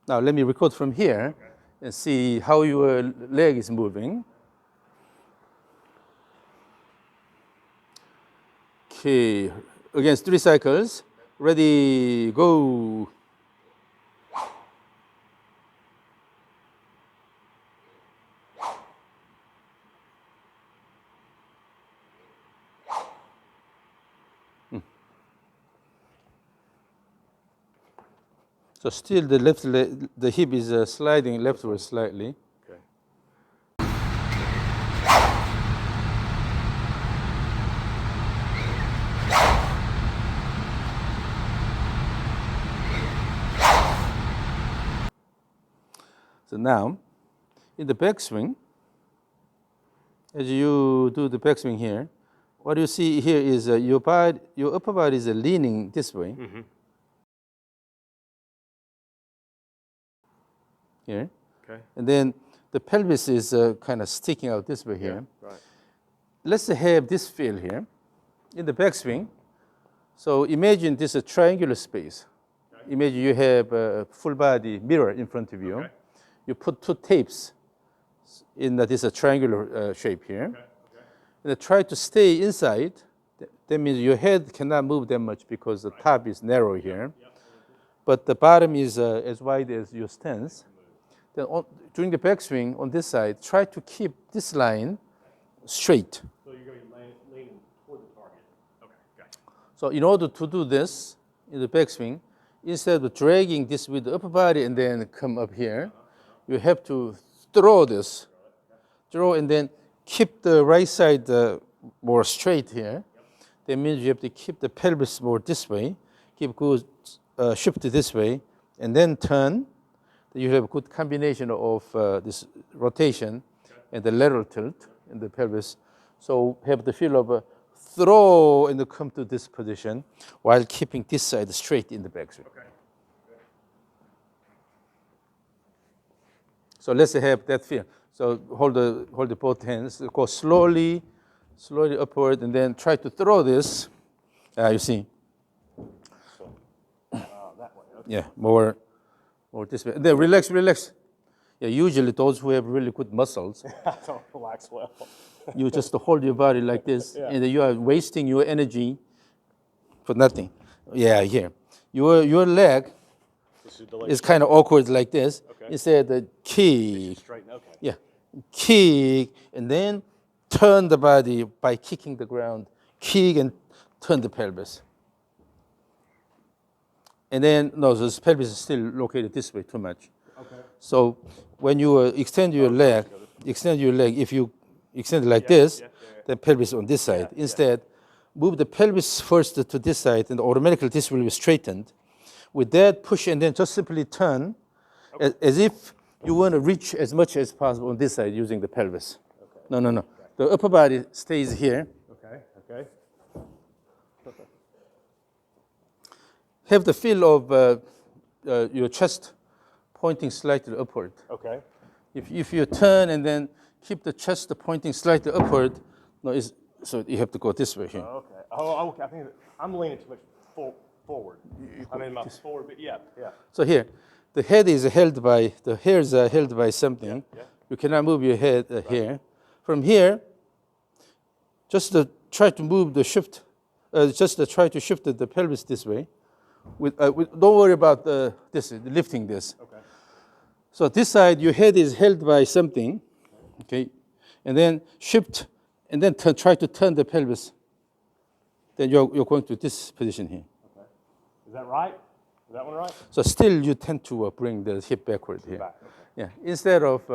Now let me record from here and see how your leg is moving. Okay, again, 3 cycles. Ready, go. So still the left leg, the hip is sliding leftward slightly. Okay. So now, in the backswing, as you do the backswing here, what you see here is your upper body is leaning this way. Mm-hmm. Here. Okay. And then the pelvis is kind of sticking out this way here. Yeah, right. Let's have this feel here in the backswing. So imagine this is a triangular space. Okay. Imagine you have a full body mirror in front of you. Okay. You put 2 tapes in this triangular shape here. Okay. Okay. And try to stay inside. That means your head cannot move that much because the top is narrow here. Yep. But the bottom is as wide as your stance. Then during the backswing on this side, try to keep this line straight. So you're going to be leaning toward the target. Okay, gotcha. So in order to do this in the backswing, instead of dragging this with the upper body and then come up here, you have to throw this. Throw and then keep the right side more straight here. That means you have to keep the pelvis more this way, keep good shift this way, and then turn. You have a good combination of this rotation and the lateral tilt in the pelvis. So have the feel of a throw and come to this position while keeping this side straight in the backswing. Okay. So let's have that feel. So hold the both hands, go slowly upward, and then try to throw this. You see? So, that way. Okay. Yeah, more this way. Then relax. Yeah, usually those who have really good muscles, I don't relax well. you just hold your body like this, Yeah. and you are wasting your energy for nothing. Yeah, here. Your leg is kind of awkward like this. Okay. Instead, the kick. Straighten. Okay. Yeah, kick, and then turn the body by kicking the ground. Kick and turn the pelvis. And then, no, this pelvis is still located this way too much. Okay. So when you extend your leg, if you extend it like this, then pelvis on this side. Instead, move the pelvis first to this side, and automatically this will be straightened. With that, push and then just simply turn, as if you want to reach as much as possible on this side using the pelvis. Okay. No. Okay. The upper body stays here. Okay. Have the feel of your chest pointing slightly upward. Okay. If you turn and then keep the chest pointing slightly upward, so you have to go this way here. Okay. Oh, okay. I think I'm leaning too much forward. I mean, my forward, but yeah. So here, the head is held by, the hairs are held by something. Yeah. You cannot move your head here. From here, just try to move the shift, try to shift the pelvis this way. Don't worry about lifting this. Okay. So this side, your head is held by something, okay? And then shift, and then try to turn the pelvis. Then you're going to this position here. Okay. Is that right? Is that one right? So still you tend to bring the hip backward here. Back. Okay. Yeah. Instead of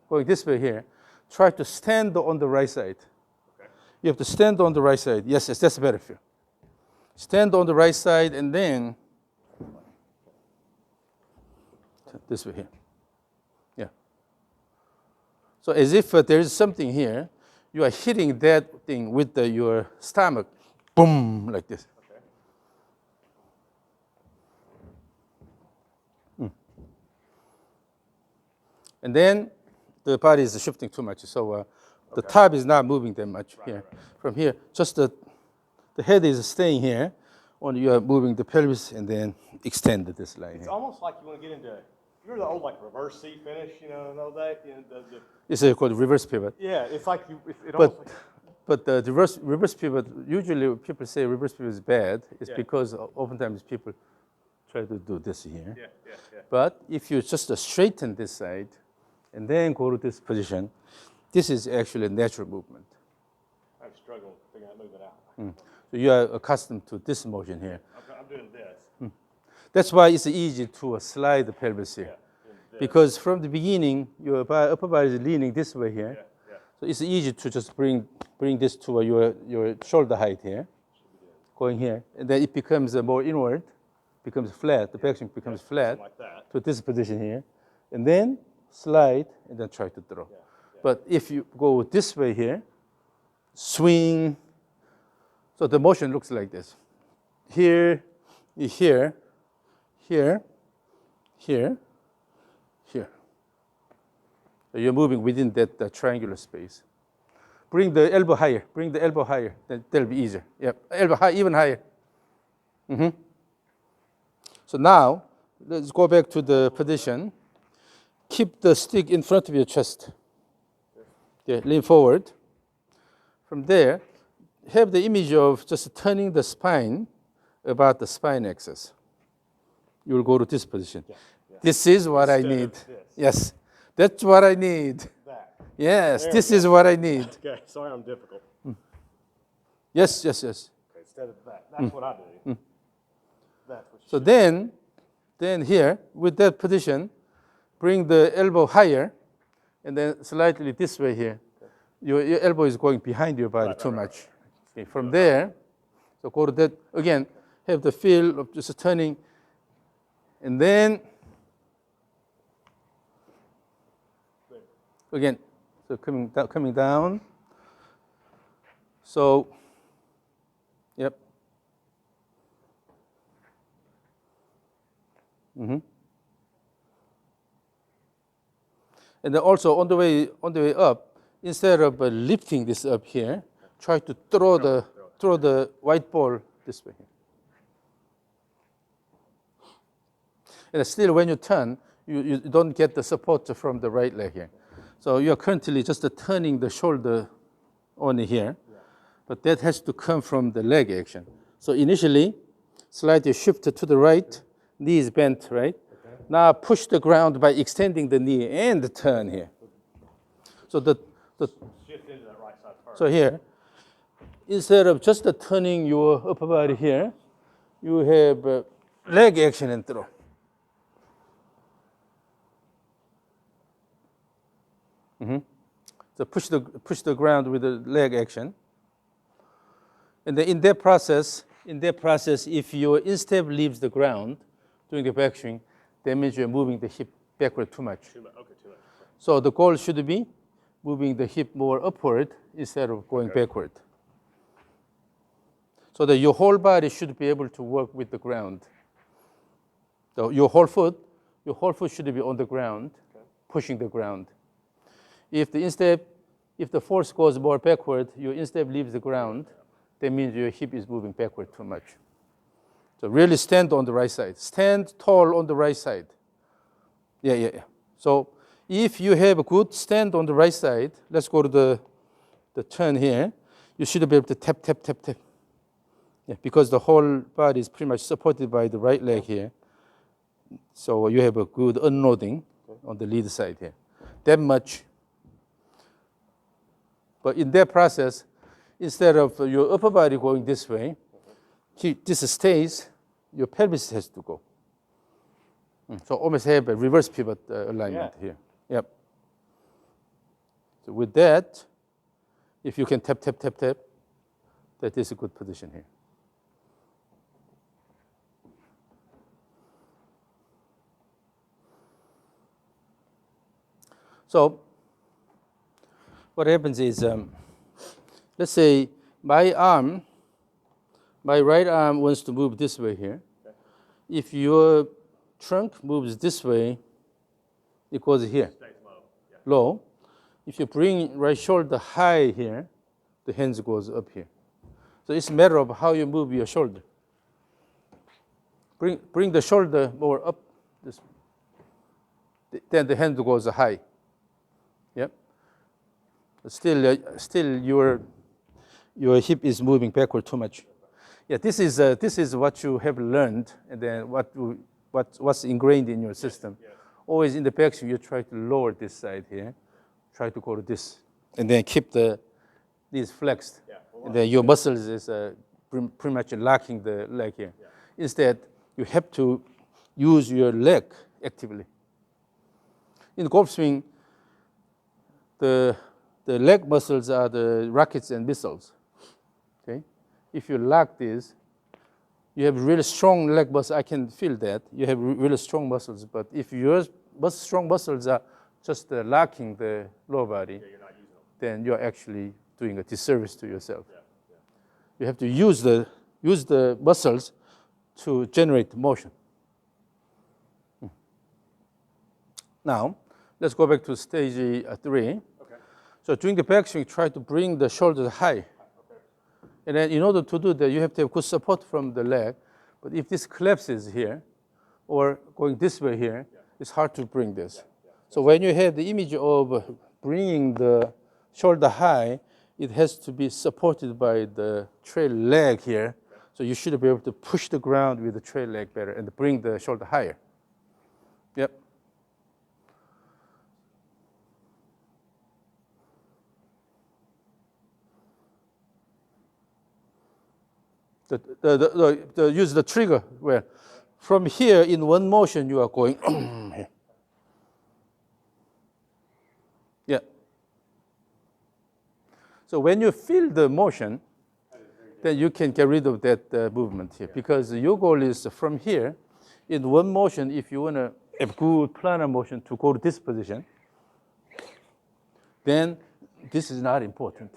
going this way here, try to stand on the right side. Okay. You have to stand on the right side. Yes, that's a better feel. Stand on the right side and then this way here. Yeah. So as if there is something here, you are hitting that thing with your stomach, boom, like this. Okay. And then the body is shifting too much, so the top is not moving that much here. Right. From here, just the head is staying here. Only you are moving the pelvis and then extend this line It's here. almost like you want to get into, you remember the old like reverse C finish, you know, and all that? You know, It's called reverse pivot. yeah, it's like you, it almost like, But the reverse pivot, usually people say reverse pivot is bad. It's Yeah. because oftentimes people try to do this here. yeah. But if you just straighten this side and then go to this position, this is actually a natural movement. I'm struggling figuring out moving out. So you are accustomed to this motion here. I'm doing this. That's why it's easy to slide the pelvis here. Doing this. Because from the beginning, your upper body is leaning this way here. Yeah. So it's easy to just bring this to your shoulder height here, going here. And then it becomes more inward, becomes flat. The backswing becomes flat Like that. to this position here. And then slide and then try to throw. But if you go this way here, swing, so the motion looks like this. Here, here, here, here, here. So you're moving within that triangular space. Bring the elbow higher. Bring the elbow higher. That'll be easier. Yep. Elbow high, even higher. So now, let's go back to the position. Keep the stick in front of your chest. Yeah, lean forward. From there, have the image of just turning the spine about the spine axis. You will go to this position. This is what I need. Yes, that's what I need. That. Yes, this is what I need. Okay, sorry I'm difficult. Yes. Okay, instead of that, that's what I do. That's what you So then here, with that position, bring the elbow higher, and then slightly this way here. Your elbow is going behind your body too much. Okay, from there, so go to that, again, have the feel of just turning, and then, again, so coming down. So, yep. And then also on the way up, instead of lifting this up here, try to throw the white ball this way. And still, when you turn, you don't get the support from the right leg here. So you are currently just turning the shoulder only here, but that has to come from the leg action. So initially, slightly shift to the right, knee is bent, right? Now push the ground by extending the knee and turn here. So shift into that right side first. so here, instead of just turning your upper body here, you have leg action and throw. So push the ground with the leg action. And then in that process, if your instep leaves the ground during the backswing, that means you're moving the hip backward too much. Too much. So the goal should be moving the hip more upward instead of going backward. So that your whole body should be able to work with the ground. So your whole foot should be on the ground, pushing the ground. If the force goes more backward, your instep leaves the ground, that means your hip is moving backward too much. So really stand on the right side. Stand tall on the right side. Yeah. So if you have a good stand on the right side, let's go to the turn here. You should be able to tap. Yeah, because the whole body is pretty much supported by the right leg here. So you have a good unloading on the lead side here. That much. But in that process, instead of your upper body going this way, this stays, your pelvis has to go. So almost have a reverse pivot alignment here. Yep. So with that, if you can tap, that is a good position here. So what happens is, let's say my right arm wants to move this way here. If your trunk moves this way, it goes here, low. If you bring right shoulder high here, the hands goes up here. So it's a matter of how you move your shoulder. bring the shoulder more up. This, then the hand goes high. Yep. Still your hip is moving backward too much. Yeah, this is what you have learned, and then what's ingrained in your system. Yes. Always in the backswing, you try to lower this side here, try to go to this, and then keep these flexed. Yeah. And then your muscles is pretty much locking the leg here. Yeah. Instead, you have to use your leg actively. In golf swing, the leg muscles are the rockets and missiles. Okay, if you lock these, you have really strong leg muscles. I can feel that you have really strong muscles. But if your strong muscles are just locking the lower body, You're not using them. then you're actually doing a disservice to yourself. Yeah. You have to use the muscles to generate motion. Now, let's go back to stage 3. Okay. So during the backswing, try to bring the shoulders high. Okay. And then in order to do that, you have to have good support from the leg. But if this collapses here, or going this way here, it's hard to bring this. So when you have the image of bringing the shoulder high, it has to be supported by the trail leg here. So you should be able to push the ground with the trail leg better and bring the shoulder higher. Yep. Use the trigger where from here in one motion you are going here. Yeah. So when you feel the motion, then you can get rid of that movement here, because your goal is from here in one motion. If you want to have good planar motion to go to this position, then this is not important.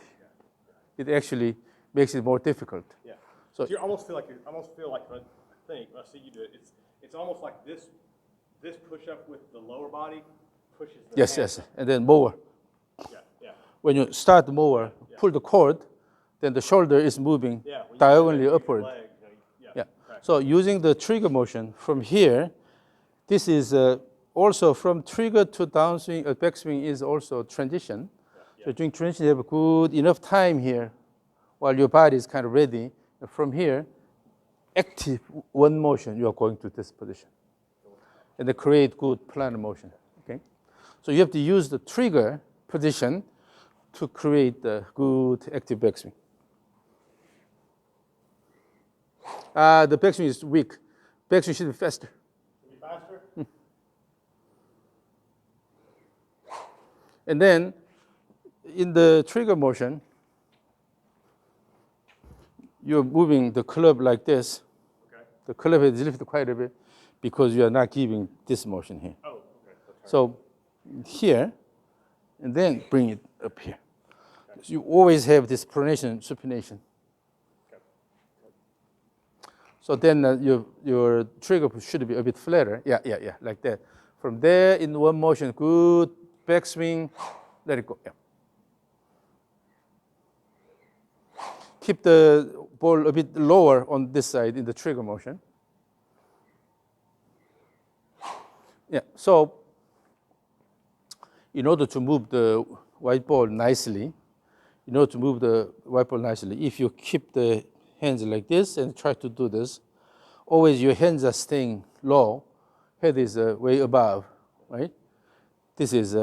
It actually makes it more difficult. Yeah. So So you almost feel like when I see you do it, it's almost like this push up with the lower body pushes the yes, hand. yes, and then mower. Yeah, yeah. When you start the mower, pull the cord, then the shoulder is moving Yeah. When you diagonally use your upward. leg, yeah. Yeah. Correct. So using the trigger motion from here, this is also from trigger to downswing, backswing is also transition. Yeah. So during transition, you have a good enough time here while your body is kind of ready. From here, active one motion, you are going to this position. And they create good planar motion. Okay. So you have to use the trigger position to create the good active backswing. The backswing is weak. Backswing should be faster. Can you faster? And then in the trigger motion, you're moving the club like this. Okay. The club is lifted quite a bit because you are not giving this motion here. Oh, okay. That's So here, and then bring it up here. So you always have this pronation, supination. Okay. So then your trigger should be a bit flatter. Yeah, like that. From there, in one motion, good backswing, let it go. Yeah. Keep the ball a bit lower on this side in the trigger motion. Yeah, so in order to move the white ball nicely, if you keep the hands like this and try to do this, always your hands are staying low, head is way above, right? This is,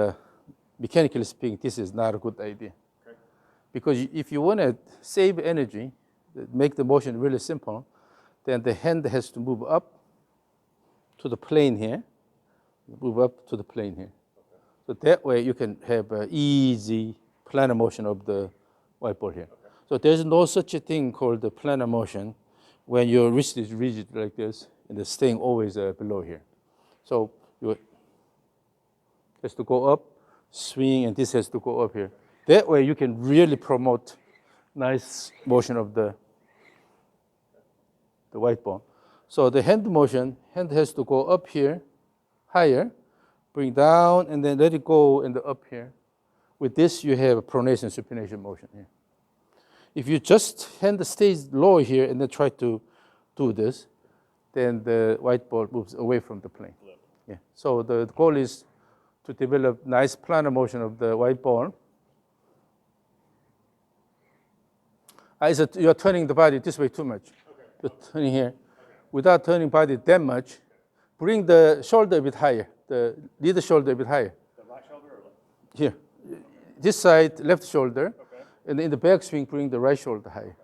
mechanically speaking, this is not a good idea. Okay. Because if you want to save energy, make the motion really simple, then the hand has to move up to the plane here, Okay. So that way you can have an easy planar motion of the white ball here. Okay. So there's no such a thing called the planar motion when your wrist is rigid like this and it's staying always below here. So you has to go up, swing, and this has to go up here. That way you can really promote nice motion of the white ball. So the hand motion, hand has to go up here, higher, bring down, and then let it go and up here. With this, you have a pronation, supination motion here. If you just hand stays low here and then try to do this, then the white ball moves away from the plane. Yeah. So the goal is to develop nice planar motion of the white ball. You're turning the body this way too much. Okay. You're turning here. Okay. Without turning body that much, bring the shoulder a bit higher, the lead shoulder a bit higher. The right shoulder or left? Here. This side, left shoulder. Okay. And in the backswing, bring the right shoulder higher.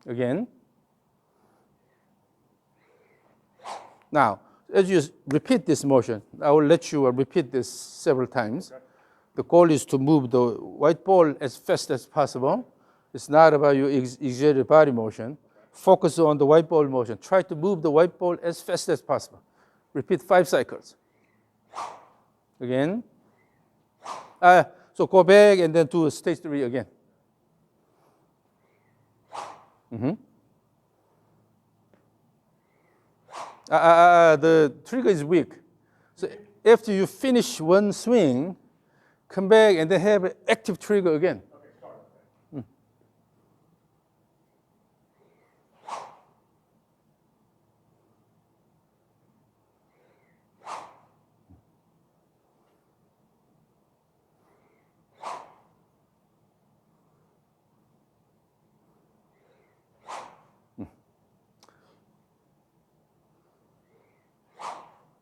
Again. Now, as you repeat this motion, I will let you repeat this several times. Okay. The goal is to move the white ball as fast as possible. It's not about your exerted body motion. Focus on the white ball motion. Try to move the white ball as fast as possible. Repeat 5 cycles. Again. So go back and then do stage 3 again. The trigger is weak. So after you finish one swing, come back and then have an active trigger again. Okay, start.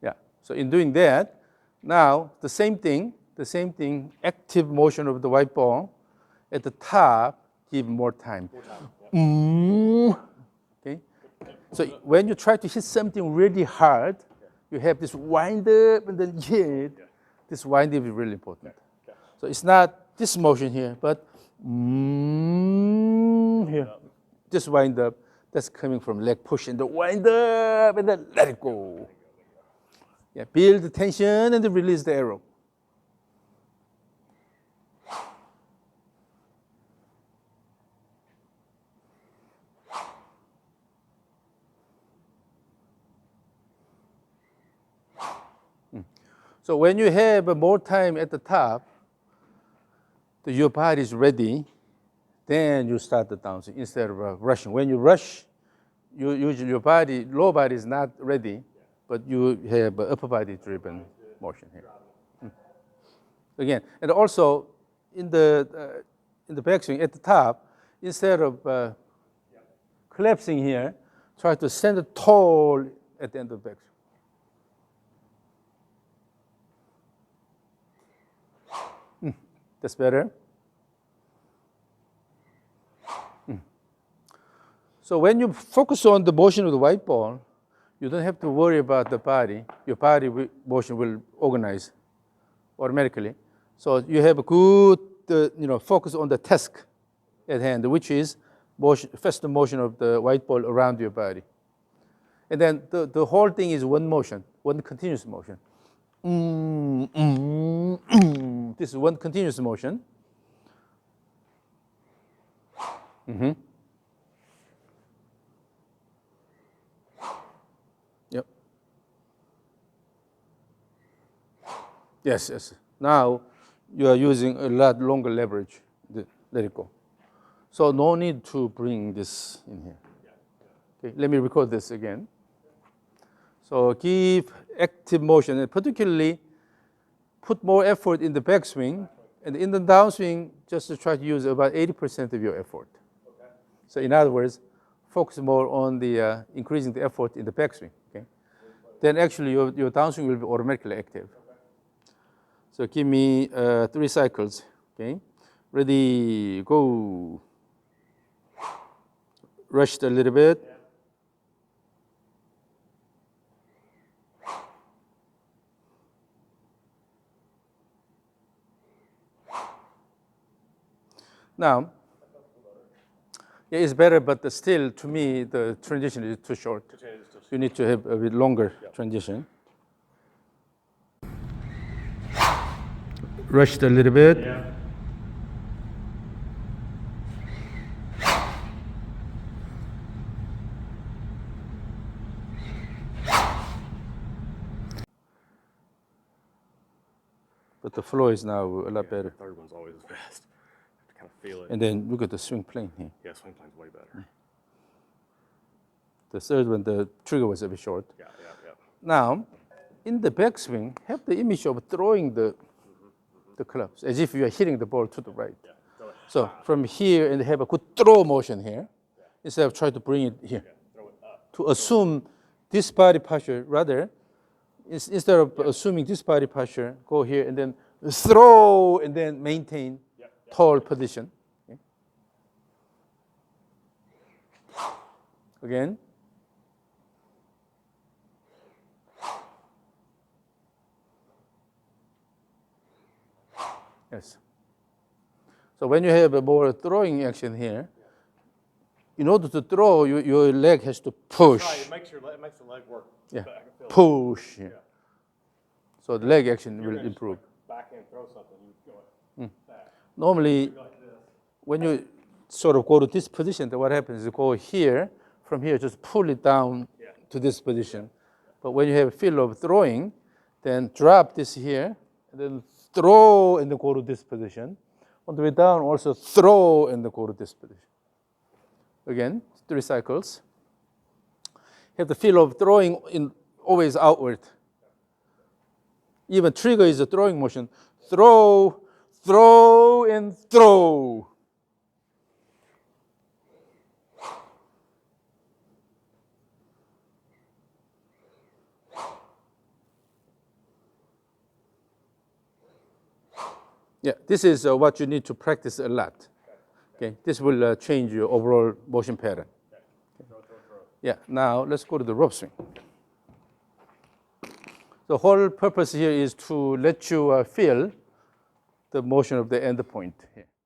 Yeah. So in doing that, now the same thing, active motion of the white ball. At the top, give more time. Okay. So when you try to hit something really hard, you have this wind up and then hit. This wind up is really important. So it's not this motion here, but here. This wind up, that's coming from leg push and the wind up and then let it go. Yeah, build the tension and then release the arrow. So when you have more time at the top, your body is ready, then you start the downswing instead of rushing. When you rush, usually your body, lower body is not ready, but you have upper body driven motion here. Again, and also in the backswing at the top, instead of collapsing here, try to stand tall at the end of the backswing. That's better. So when you focus on the motion of the white ball, you don't have to worry about the body. Your body motion will organize automatically. So you have a good focus on the task at hand, which is faster motion of the white ball around your body. And then the whole thing is one motion, one continuous motion. This is one continuous motion. Yep. Yes. Now you are using a lot longer leverage. Let it go. So no need to bring this in here. Okay, let me record this again. So give active motion, and particularly put more effort in the backswing, and in the downswing, just to try to use about 80% of your effort. Okay. So in other words, focus more on the increasing the effort in the backswing. Okay. Then actually your downswing will be automatically active. Okay. So give me 3 cycles. Okay. Ready, go. Rushed a little bit. Yeah. Now, yeah, it's better, but still, to me, the transition is too short. You need to have a bit longer transition. Rushed a little bit. Yeah. But the flow is now a lot better. The third one's always the best. To kind of feel it. And then look at the swing plane here. Yeah, swing plane's way better. The third one, the trigger was a bit short. Yeah. Now, in the backswing, have the image of throwing the clubs as if you are hitting the ball to the right. Yeah. Throw it So high. from here, and have a good throw motion here, instead of trying to bring it here. Yeah. Throw it up. To assume this body posture, rather, instead of assuming this body posture, go here and then throw and then maintain tall position. Okay. Again. Yes. So when you have a more throwing action here, in order to throw, your leg has to push. Right, it makes the leg work. Yeah, I can feel it. push. Yeah. So the leg action You're will gonna just, improve. like, backhand throw something, you go back. Normally, Like this. when you sort of go to this position, then what happens is you go here, from here, just pull it down to this position. But when you have a feel of throwing, then drop this here, and then throw and then go to this position. On the way down, also throw and then go to this position. Again, 3 cycles. Have the feel of throwing in always outward. Even trigger is a throwing motion. Throw, throw, and throw. Yeah, this is what you need to practice a lot. Okay, this will change your overall motion pattern. Throw. Yeah, now let's go to the rope swing. The whole purpose here is to let you feel the motion of the end point here.